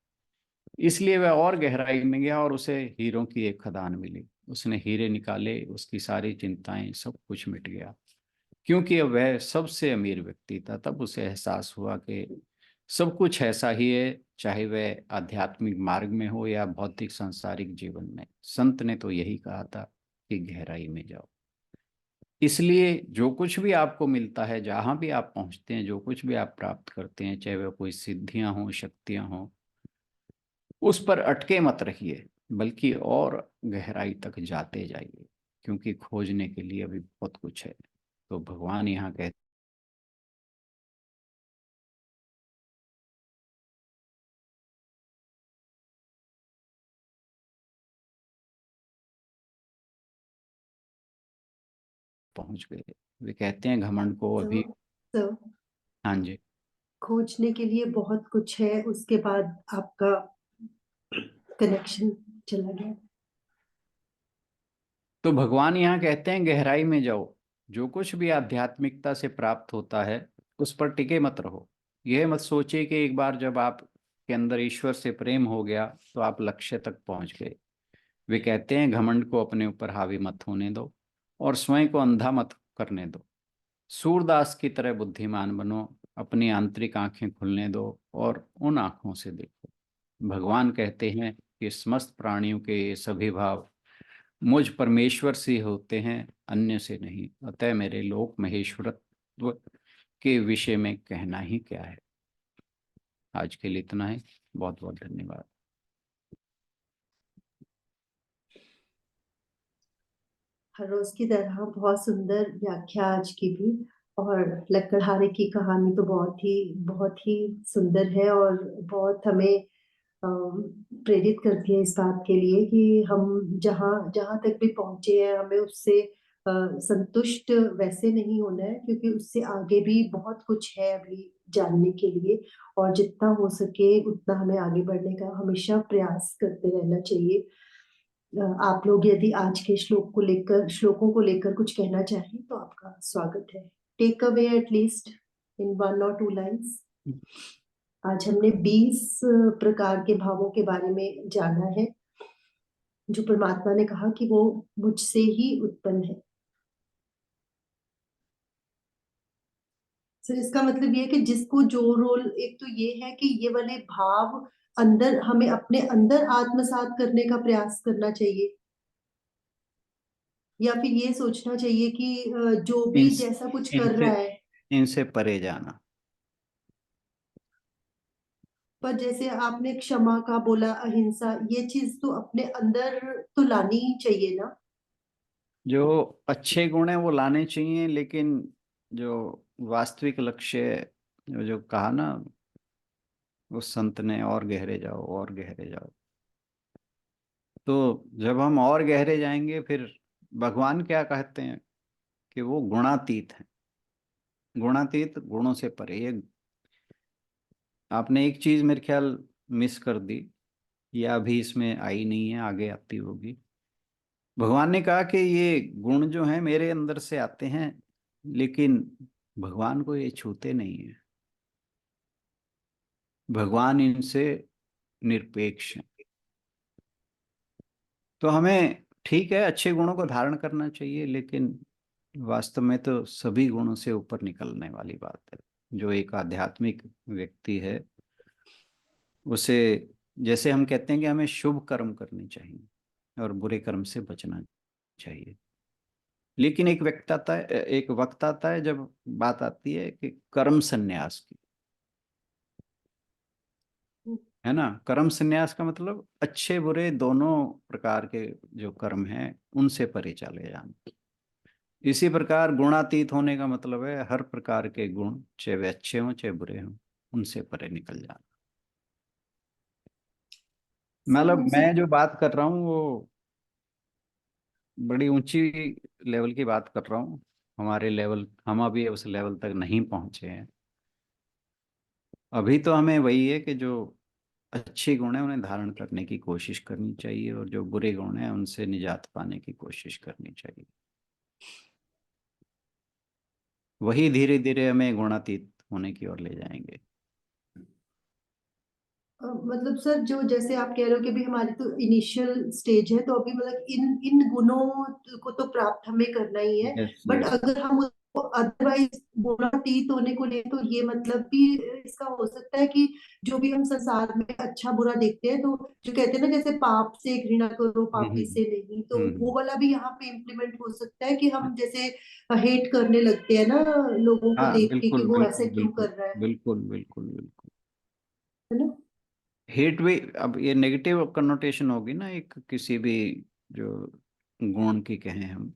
इसलिए वह और गहराई में गया और उसे हीरों की एक खदान मिली। उसने हीरे निकाले, उसकी सारी चिंताएं, सब कुछ मिट गया। क्योंकि अब वह सबसे अमीर व्यक्ति था, तब उसे एहसास हुआ कि सब कुछ ऐसा ही है, चाहे वह आध्यात्मिक मार्ग में हो या भौतिक सांसारिक जीवन में। संत ने तो यही कहा था कि गहराई में जाओ। इसलिए जो कुछ भी आपको मिलता है, जहां भी आप पहुंचते हैं, जो कुछ भी आप प्राप्त करते हैं, चाहे वह कोई सिद्धियां हों, शक्तियां हों, उस पर अटके मत रहिए, बल्कि और गहराई तक जाते जाइए, क्योंकि खोजने के लिए अभी बहुत कुछ है। तो भगवान यहाँ कहते पहुंच गए। वे कहते हैं घमंड को तो अभी। तो हाँ जी। खोजने के लिए बहुत कुछ है, उसके बाद आपका कनेक्शन चला गया। तो भगवान यहाँ कहते हैं गहराई में जाओ। जो कुछ भी आध्यात्मिकता से प्राप्त होता है, उस पर टिके मत रहो। यह मत सोचिए कि एक बार जब आप के अंदर ईश्वर से प्रेम हो गया तो आप लक्ष्य तक पहुंच गए। वे कहते हैं घमंड को अपने ऊपर हावी मत होने दो और स्वयं को अंधा मत करने दो। सूरदास की तरह बुद्धिमान बनो, अपनी आंतरिक आंखें खुलने दो और उन आंखों से देखो। भगवान कहते हैं कि समस्त प्राणियों के ये सभी भाव मुझ परमेश्वर से होते हैं, अन्य से नहीं। अतः मेरे लोक महेश्वरत्व के विषय में कहना ही क्या है। आज के लिए इतना ही। बहुत बहुत धन्यवाद। हर रोज की तरह बहुत सुंदर व्याख्या आज की भी। और लकड़हारे की कहानी तो बहुत ही सुंदर है और बहुत हमें प्रेरित करती है इस बात के लिए कि हम जहाँ जहाँ तक भी पहुंचे हैं हमें उससे संतुष्ट वैसे नहीं होना है, क्योंकि उससे आगे भी बहुत कुछ है अभी जानने के लिए। और जितना हो सके उतना हमें आगे बढ़ने का हमेशा प्रयास करते रहना चाहिए। आप लोग यदि आज के श्लोकों को लेकर कुछ कहना चाहें तो आपका स्वागत है। Take away at least in 1 or 2 lines. आज हमने 20 प्रकार के भावों के बारे में जाना है जो परमात्मा ने कहा कि वो मुझसे ही उत्पन्न है। सर इसका मतलब ये है कि जिसको जो रोल, एक तो ये है कि ये वाले भाव अंदर हमें अपने अंदर आत्मसात करने का प्रयास करना चाहिए, या फिर ये सोचना चाहिए कि जो भी इन जैसा कुछ कर इनसे रहा है। इनसे परे जाना। पर जैसे आपने क्षमा का बोला, अहिंसा, ये चीज तो अपने अंदर तो लानी ही चाहिए ना। जो अच्छे गुण हैं वो लाने चाहिए, लेकिन जो वास्तविक लक्ष्य, जो कहा ना उस संत ने, और गहरे जाओ और गहरे जाओ। तो जब हम और गहरे जाएंगे, फिर भगवान क्या कहते हैं कि वो गुणातीत है। गुणातीत, गुणों से परे। ये आपने एक चीज मेरे ख्याल मिस कर दी, या अभी इसमें आई नहीं है, आगे आती होगी। भगवान ने कहा कि ये गुण जो हैं मेरे अंदर से आते हैं, लेकिन भगवान को ये छूते नहीं है। भगवान इनसे निरपेक्ष हैं। तो हमें ठीक है, अच्छे गुणों को धारण करना चाहिए, लेकिन वास्तव में तो सभी गुणों से ऊपर निकलने वाली बात है। जो एक आध्यात्मिक व्यक्ति है, उसे, जैसे हम कहते हैं कि हमें शुभ कर्म करने चाहिए और बुरे कर्म से बचना चाहिए, लेकिन एक वक्त आता है जब बात आती है कि कर्म संन्यास की। है ना? कर्म संन्यास का मतलब अच्छे बुरे दोनों प्रकार के जो कर्म हैं उनसे परे चले जाना। इसी प्रकार गुणातीत होने का मतलब है हर प्रकार के गुण, चाहे वे अच्छे हों चाहे बुरे हों, उनसे परे निकल जाना। सर मतलब मुझसे मैं जो बात कर रहा हूँ वो बड़ी ऊंची लेवल की बात कर रहा हूँ। हम अभी उस लेवल तक नहीं पहुंचे हैं। अभी तो हमें वही है कि जो अच्छे गुण है उन्हें धारण करने की कोशिश करनी चाहिए, और जो बुरे गुण है उनसे निजात पाने की कोशिश करनी चाहिए। वही धीरे धीरे हमें गुणातीत होने की ओर ले जाएंगे। मतलब सर जो जैसे आप कह रहे हो कि अभी हमारी तो इनिशियल स्टेज है, तो अभी मतलब इन इन गुणों को तो प्राप्त हमें करना ही है। Yes but yes. अगर हम उसको अदरवाइज गुणातीत होने को ले तो ये मतलब भी इसका हो सकता है कि जो भी हम संसार में अच्छा बुरा देखते हैं, तो जो कहते हैं ना जैसे पाप से घृणा करो पापी से नहीं, तो वो हम्म। वाला भी यहाँ पे इम्प्लीमेंट हो सकता है कि हम जैसे हेट करने लगते हैं ना लोगों को हाँ देख के कि बिल्कुल वो ऐसे बिल्कुल क्यों बिल्कुल कर रहा बिल्कुल बिल्कुल बिल्कुल। है ना। हेट भी, अब ये नेगेटिव कन्नोटेशन होगी ना एक किसी भी जो गुण की कहें हम,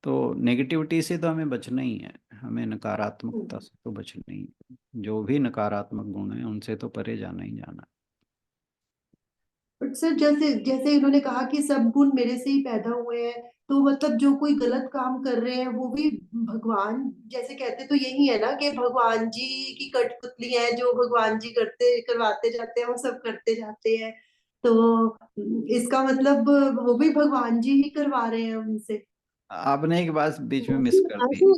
तो नेगेटिविटी से तो हमें बचना ही है। हमें नकारात्मकता से तो बचना ही है। जो भी नकारात्मक गुण है उनसे तो परे जाना ही जाना। बट सर जैसे जैसे इन्होंने कहा कि सब गुण मेरे से ही पैदा हुए हैं, तो मतलब जो कोई गलत काम कर रहे हैं वो भी भगवान जैसे कहते तो यही है ना कि भगवान जी की कठपुतली है, जो भगवान जी करते करवाते जाते हैं वो सब करते जाते हैं। तो इसका मतलब वो भी भगवान जी ही करवा रहे हैं उनसे। आपने एक बात बीच में मिस कर दी। आशु,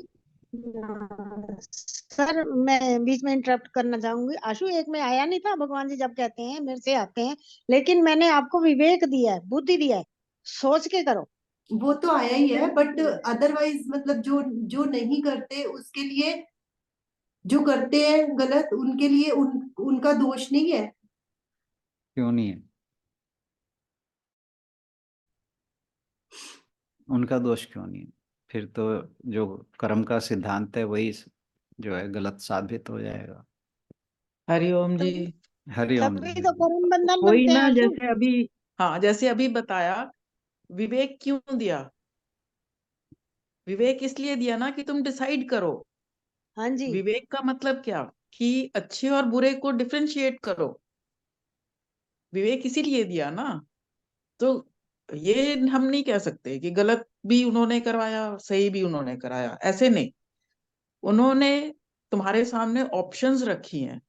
सर मैं बीच में इंटरप्ट करना चाहूंगी। आशु, एक में आया नहीं था भगवान जी जब कहते हैं मेरे से आते हैं, लेकिन मैंने आपको विवेक दिया है, बुद्धि दिया है, सोच के करो। वो तो आया ही है, बट अदरवाइज मतलब जो जो नहीं करते उसके लिए, जो करते हैं गलत उनके लिए उनका दोष नहीं है। क्यों नहीं है? उनका दोष क्यों नहीं है? फिर तो जो कर्म का सिद्धांत है वही जो है गलत साबित हो जाएगा। हरिओम जी। तभी हरिओम तभी जी। तो कर्म बंधन कोई बनते हैं ना, आशु। जैसे अभी, हाँ जैसे अभी बताया, विवेक क्यों दिया? विवेक इसलिए दिया ना कि तुम डिसाइड करो। हाँ जी। विवेक का मतलब क्या? कि अच्छे और बुरे को डिफरेंशिएट करो। विवेक इसीलिए दिया ना। तो ये हम नहीं कह सकते कि गलत भी उन्होंने करवाया, सही भी उन्होंने कराया, ऐसे नहीं। उन्होंने तुम्हारे सामने ऑप्शंस रखी हैं,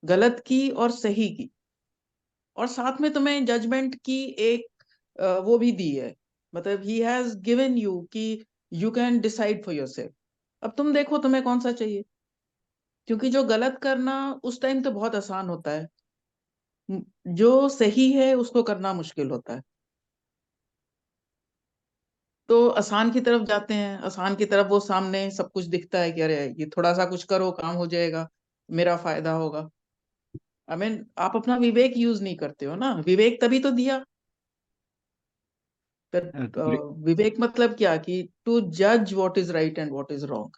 गलत की और सही की, और साथ में तुम्हें जजमेंट की एक वो भी दी है। मतलब ही हैज गिवन यू कि you can decide for yourself. अब तुम देखो तुम्हें कौन सा चाहिए, क्योंकि जो गलत करना उस टाइम तो बहुत आसान होता है, जो सही है उसको करना मुश्किल होता है। तो आसान की तरफ जाते हैं, आसान की तरफ वो सामने सब कुछ दिखता है कि अरे ये थोड़ा सा कुछ करो काम हो जाएगा, मेरा फायदा होगा। आई मीन आप अपना विवेक यूज नहीं करते हो ना। विवेक तभी तो दिया। विवेक मतलब क्या? कि टू जज what is right and what is wrong.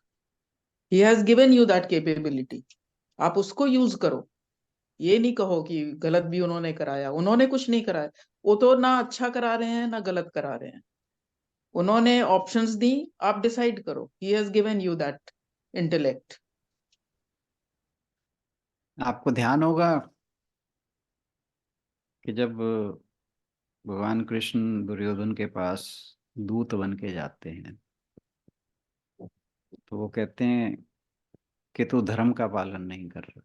He has given you that capability. आप उसको यूज करो। ये नहीं कहो कि गलत भी उन्होंने कराया। उन्होंने कुछ नहीं कराया। वो तो ना अच्छा करा रहे हैं ना गलत करा रहे हैं। उन्होंने ऑप्शंस दी, आप डिसाइड करो। He has given you that intellect. आपको ध्यान होगा कि जब भगवान कृष्ण दुर्योधन के पास दूत बन के जाते हैं तो वो कहते हैं कि तू धर्म का पालन नहीं कर रहा।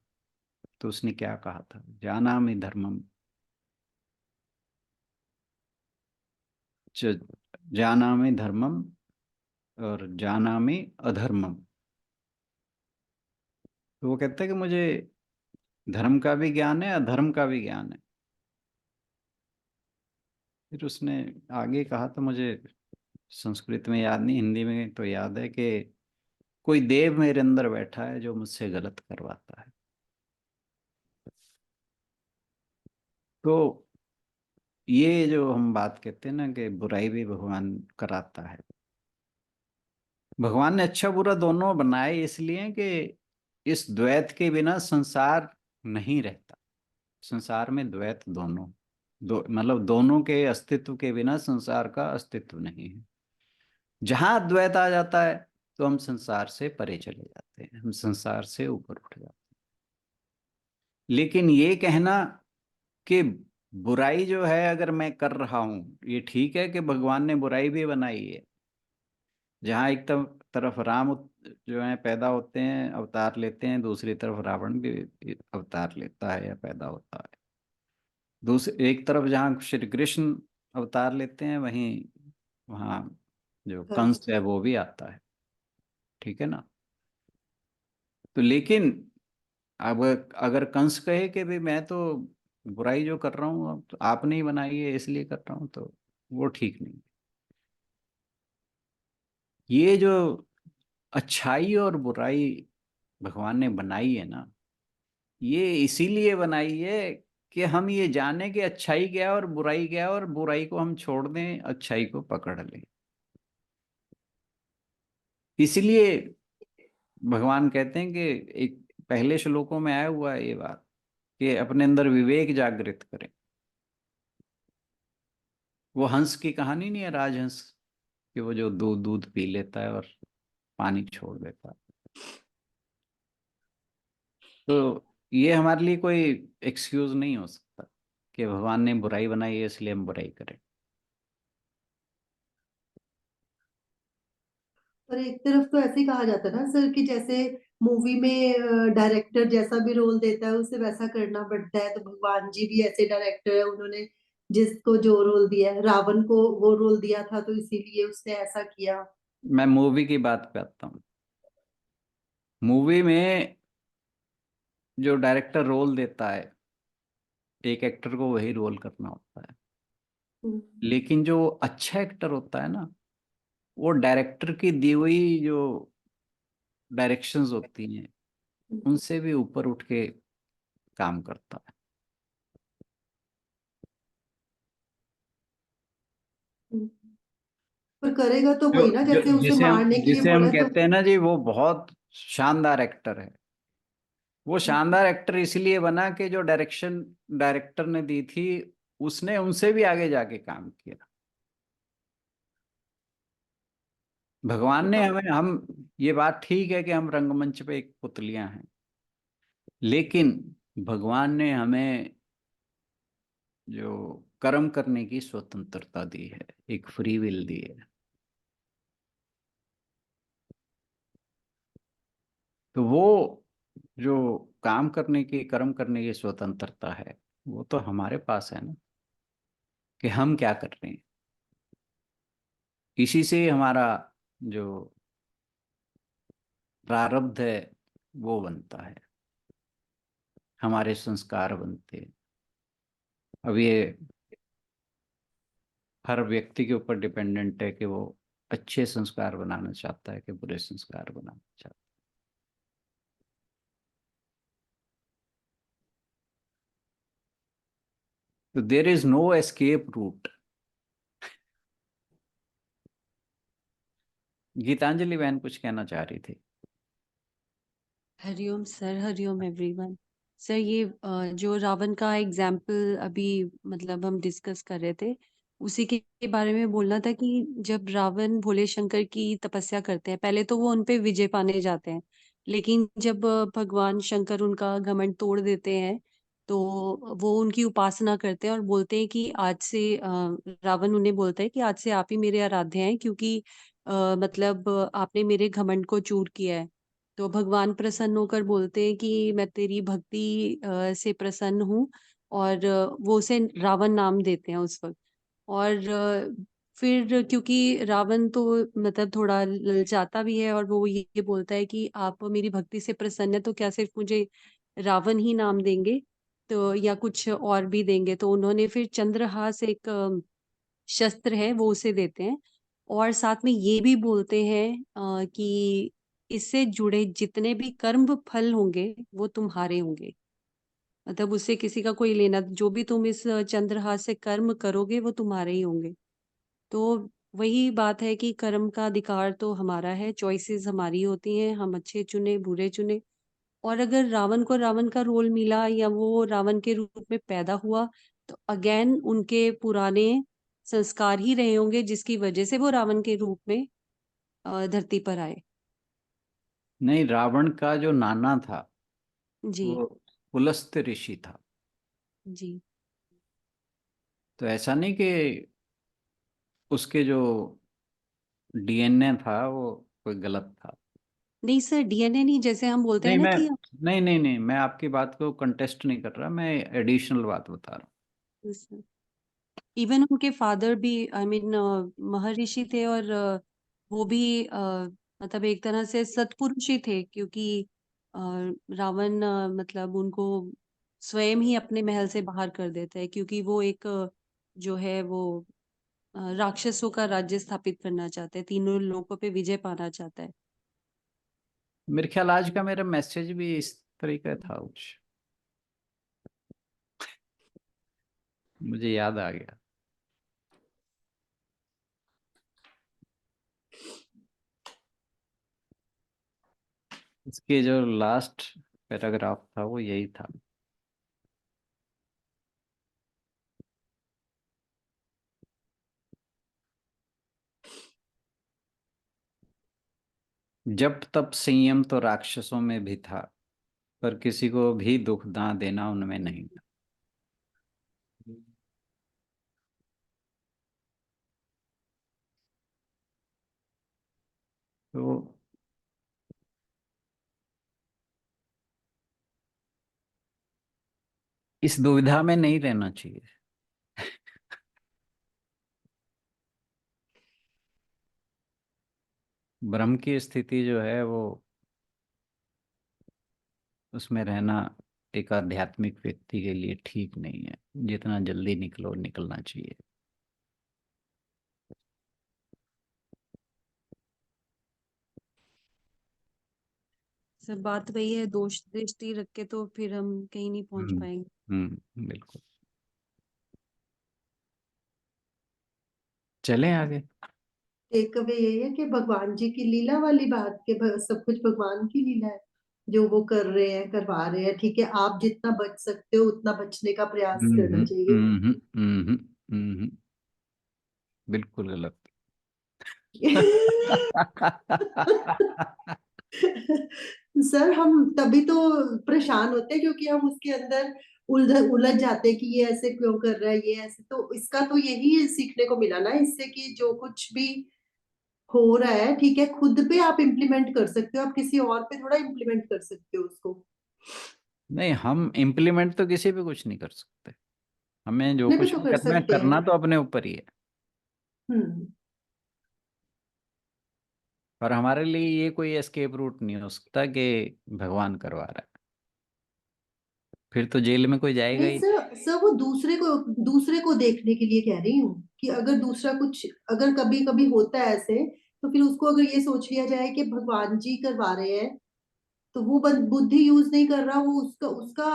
तो उसने क्या कहा था? जानामि धर्मम च जानामि धर्मम और जानामि अधर्मम। तो वो कहता है कि मुझे धर्म का भी ज्ञान है, अधर्म का भी ज्ञान है। फिर उसने आगे कहा था, मुझे संस्कृत में याद नहीं, हिंदी में तो याद है कि कोई देव मेरे अंदर बैठा है जो मुझसे गलत करवाता है। तो ये जो हम बात कहते हैं ना कि बुराई भी भगवान कराता है। भगवान ने अच्छा बुरा दोनों बनाए इसलिए कि इस द्वैत के बिना संसार नहीं रहता। संसार में द्वैत दोनों, मतलब दोनों के अस्तित्व के बिना संसार का अस्तित्व नहीं है। जहां द्वैत आ जाता है तो हम संसार से परे चले जाते हैं, हम संसार से ऊपर उठ जाते हैं। लेकिन ये कहना कि बुराई जो है अगर मैं कर रहा हूं, ये ठीक है कि भगवान ने बुराई भी बनाई है। जहाँ एक तरफ राम जो है पैदा होते हैं, अवतार लेते हैं, दूसरी तरफ रावण भी अवतार लेता है या पैदा होता है। दूसरी एक तरफ जहाँ श्री कृष्ण अवतार लेते हैं, वहीं वहाँ जो कंस। कंस है वो भी आता है। ठीक है ना? तो लेकिन अब अगर कंस कहे कि भाई मैं तो बुराई जो कर रहा हूँ अब तो आपने ही बनाई है इसलिए कर रहा हूँ, तो वो ठीक नहीं। ये जो अच्छाई और बुराई भगवान ने बनाई है ना, ये इसीलिए बनाई है कि हम ये जाने कि अच्छाई क्या है और बुराई क्या है, और बुराई को हम छोड़ दें, अच्छाई को पकड़ लें। इसलिए भगवान कहते हैं कि एक पहले श्लोकों में आया हुआ है ये बात कि अपने अंदर विवेक जागृत करें। वो हंस की कहानी नहीं है, राजहंस, कि वो जो दूध दूध पी लेता है और पानी छोड़ देता है। तो ये हमारे लिए कोई एक्सक्यूज नहीं हो सकता कि भगवान ने बुराई बनाई है इसलिए हम बुराई करें। और एक तरफ तो ऐसे ही कहा जाता है ना सर कि जैसे मूवी में डायरेक्टर जैसा भी रोल देता है उसे वैसा करना पड़ता है, तो भगवान जी भी ऐसे डायरेक्टर है, उन्होंने जिसको जो रोल दिया है, रावण को वो रोल दिया था तो इसीलिए उसने ऐसा किया। मैं मूवी की बात पे आता हूँ। मूवी में जो डायरेक्टर रोल देता है, एक एक्टर को वही रोल करना होता है। हम्म, लेकिन जो अच्छा एक्टर होता है ना, वो डायरेक्टर की दी हुई जो डायरेक्शंस होती हैं उनसे भी ऊपर उठ के काम करता है। हम्म। पर करेगा तो जो वही ना, जो जैसे उसे जिसे हम मारने के लिए जिसे हम बोला तो। कहते हैं ना जी, वो बहुत शानदार एक्टर है। वो शानदार एक्टर इसलिए बना कि जो डायरेक्टर ने दी थी, उसने उनसे भी आगे जाके काम किया। भगवान ने हमें, हम ये बात ठीक है कि हम रंगमंच पे एक पुतलियां हैं, लेकिन भगवान ने हमें जो कर्म करने की स्वतंत्रता दी है, एक फ्री विल दी है। तो वो जो काम करने की, कर्म करने की स्वतंत्रता है, वो तो हमारे पास है ना, कि हम क्या कर रहे हैं। इसी से हमारा जो प्रारब्ध है वो बनता है, हमारे संस्कार बनते हैं। अब ये हर व्यक्ति के ऊपर डिपेंडेंट है कि वो अच्छे संस्कार बनाना चाहता है कि बुरे संस्कार बनाना चाहता है। तो there is no escape route. Geetanjali बहन कुछ कहना चाह रही थी। Hariom sir, Hariom everyone. Sir ये जो रावण का एग्जाम्पल अभी मतलब हम डिस्कस कर रहे थे, उसी के बारे में बोलना था कि जब रावण भोले शंकर की तपस्या करते हैं, पहले तो वो उनपे विजय पाने जाते हैं, लेकिन जब भगवान शंकर उनका घमंड तोड़ देते हैं, तो वो उनकी उपासना करते हैं और बोलते हैं कि आज से रावण उन्हें बोलता है कि आज से आप ही मेरे आराध्य हैं, क्योंकि मतलब आपने मेरे घमंड को चूर किया है। तो भगवान प्रसन्न होकर बोलते हैं कि मैं तेरी भक्ति से प्रसन्न हूँ, और वो उसे रावण नाम देते हैं उस वक्त। और फिर क्योंकि रावण तो मतलब थोड़ा ललचाता भी है, और वो ये बोलता है कि आप मेरी भक्ति से प्रसन्न है, तो क्या सिर्फ मुझे रावण ही नाम देंगे, तो या कुछ और भी देंगे। तो उन्होंने फिर चंद्रहास एक शस्त्र है वो उसे देते हैं, और साथ में ये भी बोलते हैं कि इससे जुड़े जितने भी कर्म फल होंगे वो तुम्हारे होंगे। मतलब उससे किसी का कोई लेना, जो भी तुम इस चंद्रहास से कर्म करोगे वो तुम्हारे ही होंगे। तो वही बात है कि कर्म का अधिकार तो हमारा है, चॉइसेस हमारी होती हैं, हम अच्छे चुने बुरे चुने। और अगर रावण को रावण का रोल मिला या वो रावण के रूप में पैदा हुआ, तो अगेन उनके पुराने संस्कार ही रहे होंगे जिसकी वजह से वो रावण के रूप में धरती पर आए। नहीं, रावण का जो नाना था जी। वो पुलस्त्य ऋषि था। जी। तो ऐसा नहीं कि उसके जो डीएनए था वो कोई गलत था। नहीं सर, डीएनए नहीं, जैसे हम बोलते हैं नहीं ना मैं कि नहीं नहीं नहीं मैं आपकी बात को कंटेस्ट नहीं कर रहा, मैं एडिशनल बात बता रहा इवन उनके फादर भी आई मीन महर्षि थे, और वो भी मतलब एक तरह से सत्पुरुष ही थे, क्योंकि अ, रावण मतलब उनको स्वयं ही अपने महल से बाहर कर देता है, क्योंकि वो एक जो है वो राक्षसों का राज्य स्थापित करना चाहता है, तीनों लोगों पे विजय पाना चाहता है। हूँ। मेरे ख्याल आज का मेरा मैसेज भी इस तरीके था कुछ, मुझे याद आ गया। इसके जो लास्ट पैराग्राफ था वो यही था। जब तब संयम तो राक्षसों में भी था, पर किसी को भी दुख ना देना उनमें नहीं था। तो इस दुविधा में नहीं रहना चाहिए। ब्रह्म की स्थिति जो है वो, उसमें रहना एक आध्यात्मिक व्यक्ति के लिए ठीक नहीं है। जितना जल्दी निकलो निकलना चाहिए। सब बात वही है, दोष दृष्टि रख के तो फिर हम कहीं नहीं पहुंच हम्म पाएंगे। बिल्कुल। चलें आगे। टेक अवे यही है कि भगवान जी की लीला वाली बात, के सब कुछ भगवान की लीला है। जो वो कर रहे हैं, करवा रहे हैं, ठीक है, आप जितना बच सकते हो उतना बचने का प्रयास करना हम्म चाहिए। हम्म हम्म हम्म बिल्कुल गलत। सर हम तभी तो परेशान होते हैं क्योंकि हम उसके अंदर उलझ जाते हैं कि ये ऐसे क्यों कर रहा है, ये ऐसे, तो इसका तो यही सीखने को मिला ना इससे कि जो कुछ भी हो रहा है, ठीक है, खुद पे आप इम्प्लीमेंट कर सकते हो, आप किसी और पे थोड़ा इम्प्लीमेंट कर सकते हो उसको। नहीं, हम इम्प्लीमेंट तो किसी पे कुछ नहीं कर सकते। हमें जो अपने पे कुछ तो भी कर करना है, सकते हैं। करना तो अपने ऊपर ही है। हम्म। पर हमारे लिए ये कोई एस्केप रूट नहीं हो सकता कि भगवान करवा रहा है, फिर तो जेल में कोई जाएगा नहीं ही। सर, सर वो दूसरे को देखने के लिए कह रही हूँ कि अगर दूसरा कुछ, अगर कभी कभी होता है ऐसे, तो फिर उसको अगर ये सोच लिया जाए कि भगवान जी करवा रहे हैं, तो वो बुद्धि यूज नहीं कर रहा, वो उसका उसका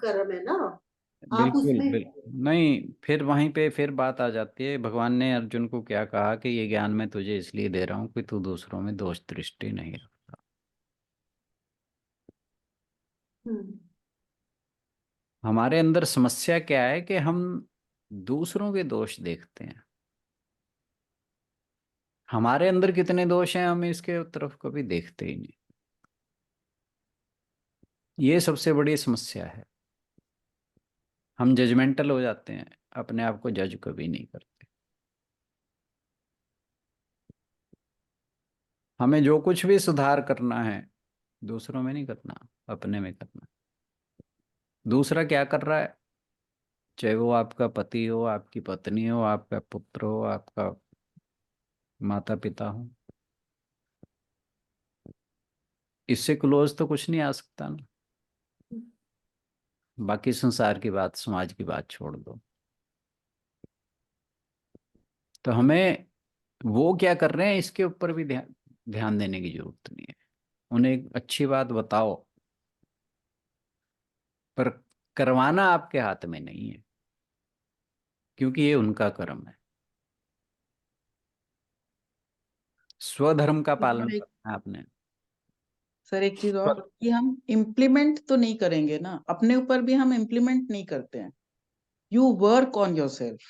कर्म है ना, आप बिल्कुल उसमें। बिल्कुल नहीं, फिर वहीं पे फिर बात आ जाती है। भगवान ने अर्जुन को क्या कहा कि ये ज्ञान मैं तुझे इसलिए दे रहा हूँ कि तू दूसरों में दोष दृष्टि नहीं रखता। हम्म। हमारे अंदर समस्या क्या है कि हम दूसरों के दोष देखते हैं। हमारे अंदर कितने दोष हैं हम इसके तरफ कभी देखते ही नहीं। ये सबसे बड़ी समस्या है। हम जजमेंटल हो जाते हैं, अपने आप को जज कभी नहीं करते। हमें जो कुछ भी सुधार करना है, दूसरों में नहीं करना, अपने में करना। दूसरा क्या कर रहा है, चाहे वो आपका पति हो, आपकी पत्नी हो, आपका पुत्र हो, आपका माता पिता हो, इससे क्लोज तो कुछ नहीं आ सकता ना। बाकी संसार की बात, समाज की बात छोड़ दो। तो हमें वो क्या कर रहे हैं इसके ऊपर भी ध्यान ध्यान देने की जरूरत नहीं है। उन्हें एक अच्छी बात बताओ, पर करवाना आपके हाथ में नहीं है, क्योंकि ये उनका कर्म है। स्वधर्म का पालन और एक करना है आपने। सर एक चीज और कि हम इम्प्लीमेंट तो नहीं करेंगे ना, अपने ऊपर भी हम इम्प्लीमेंट नहीं करते हैं। You work on your self,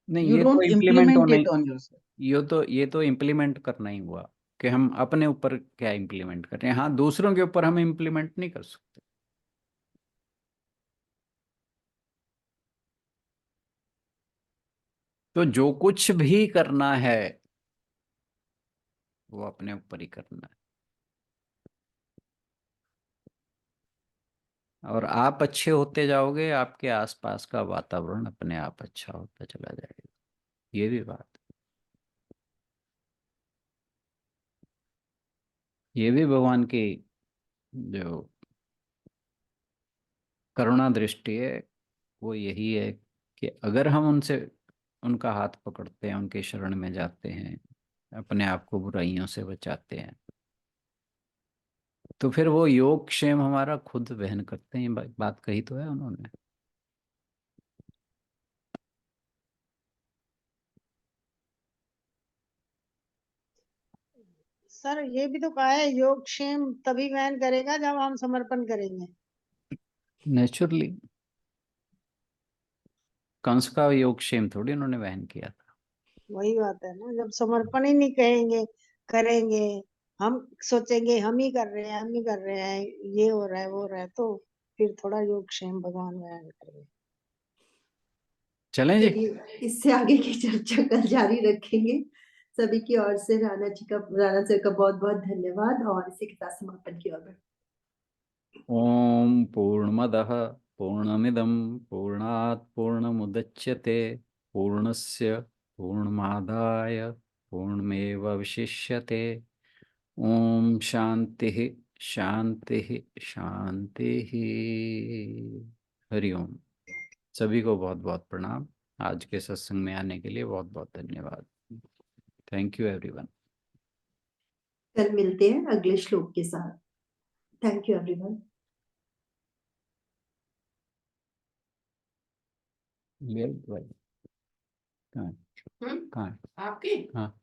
नहीं, यू ये तो डोंट इम्प्लीमेंट इम्प्लीमेंट होना ही, इट ऑन योर सेल्फ। ये तो इम्प्लीमेंट करना ही हुआ कि हम अपने ऊपर क्या इम्प्लीमेंट कर रहे हैं। हाँ, दूसरों के ऊपर हम इम्प्लीमेंट नहीं कर सकते। तो जो कुछ भी करना है वो अपने ऊपर ही करना है। और आप अच्छे होते जाओगे, आपके आसपास का वातावरण अपने आप अच्छा होता चला जाएगा। ये भी बात, ये भी भगवान की जो करुणा दृष्टि है वो यही है कि अगर हम उनसे, उनका हाथ पकड़ते हैं, उनके शरण में जाते हैं, अपने आप को बुराइयों से बचाते हैं, तो फिर वो योग क्षेम हमारा खुद वहन करते हैं। ये बात कही तो है उन्होंने। सर ये भी तो कहा है, योगक्षेम तभी वहन करेगा जब हम समर्पण करेंगे। नेचुरली, कंस का योग क्षेम थोड़ी उन्होंने वहन किया था। वही बात है ना, जब समर्पण ही नहीं कहेंगे, करेंगे, हम सोचेंगे हम ही कर रहे हैं, हम ही कर रहे हैं, ये हो रहा है वो हो रहा है, तो फिर थोड़ा योगक्षेम भगवान वहन करेंगे। चलें जी। चलिए, इससे आगे की चर्चा कल जारी रखेंगे। सभी की ओर से राणा सर का बहुत बहुत धन्यवाद, और इसी के साथ समापन की ओर बढ़ते ओम पूर्णमदः पूर्णमिदं पूर्णात् पूर्णमुदच्यते पूर्णस्य पूर्णमादाय पूर्णमेवावशिष्यते। ओम शांति शांति शांति। हरि ओम। सभी को बहुत बहुत प्रणाम। आज के सत्संग में आने के लिए बहुत बहुत धन्यवाद। Thank you everyone. कल मिलते हैं अगले श्लोक के साथ। Thank you everyone. कहाँ है? कहाँ है? आपकी? हाँ।